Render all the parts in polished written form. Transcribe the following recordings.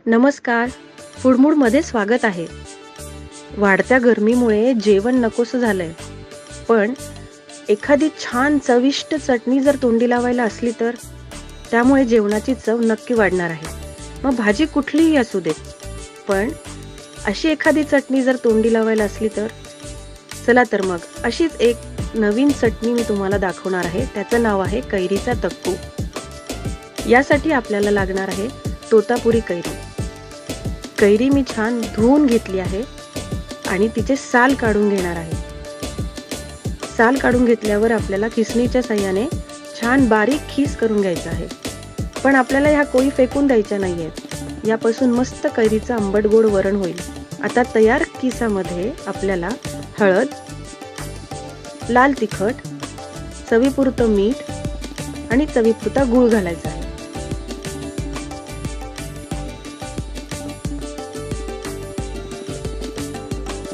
नमस्कार, फूडमूडमध्ये स्वागत आहे. वाढत्या गरमीमुळे जेवण नकोसं झालंय, पण एखादी छान चविष्ट चटणी जर तोंडी लावायला असली तर त्यामुळे जेवणाची चव नक्की वाढणार आहे. मग भाजी कुठलीही असू दे, पण अशी एखादी चटणी जर तोंडी लावायला असली तर चला तर मग अशीच एक नवीन चटणी मी तुम्हाला दाखवणार आहे. त्याचं नाव आहे कैरीचा तक्कू. यासाठी आपल्याला लागणार आहे तोतापुरी कैरी. कैरी मी छान धुवून घेतली आहे आणि तिचे साल काढून घेणार आहे. साल काढून घेतल्यावर आपल्याला खिसणीच्या साहाय्याने छान बारीक खीस करून घ्यायचा आहे. पण आपल्याला ह्या कोळी फेकून द्यायच्या नाहीयेत. यापासून मस्त कैरीचं आंबट गोड वरण होईल. आता तयार किसामध्ये आपल्याला हळद, लाल तिखट, चवीपुरतं मीठ आणि चवीपुरता गूळ घालायचा आहे.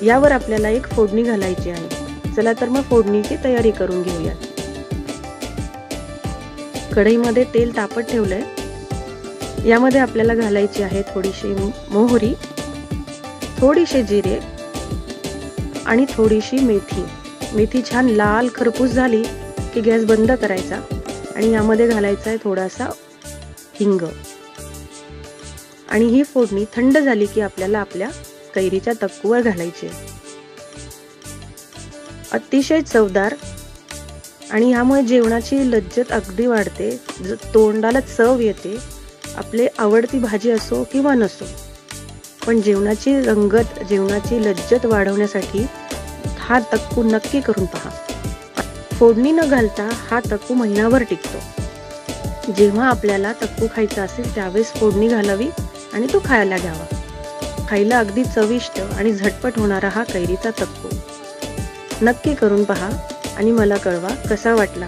यावर आपल्याला एक फोडणी घालायची आहे. चला तर मग फोडणीची तयारी करून घेऊया. कढईमध्ये तेल तापत ठेवलंय. यामध्ये आपल्याला घालायची आहे थोडीशी मोहरी, थोडीशे जिरे आणि थोडीशी मेथी. मेथी छान लाल खरपूस झाली की गॅस बंद करायचा आणि यामध्ये घालायचा आहे थोडासा हिंग. आणि ही फोडणी थंड झाली की आपल्याला आपल्या कैरीच्या तक्कूवर घालायची. अतिशय चवदार आणि ह्यामुळे जेवणाची लज्जत अगदी वाढते. तोंडाला चव येते. आपले आवडती भाजी असो किंवा नसो, पण जेवणाची रंगत, जेवणाची लज्जत वाढवण्यासाठी हा तक्कू नक्की करून पहा. फोडणी न घालता हा तक्कू महिनाभर टिकतो. जेव्हा आपल्याला तक्कू खायचा असेल त्यावेळेस फोडणी घालावी आणि तो खायला घ्यावा. खायला अगदी चविष्ट आणि झटपट होणारा हा कैरीचा तक्कू नक्की करून पहा आणि मला कळवा कसा वाटला.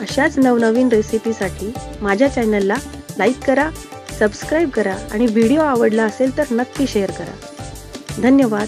अशाच नवनवीन रेसिपीसाठी माझ्या चॅनलला लाईक करा, सबस्क्राईब करा आणि व्हिडिओ आवडला असेल तर नक्की शेअर करा. धन्यवाद.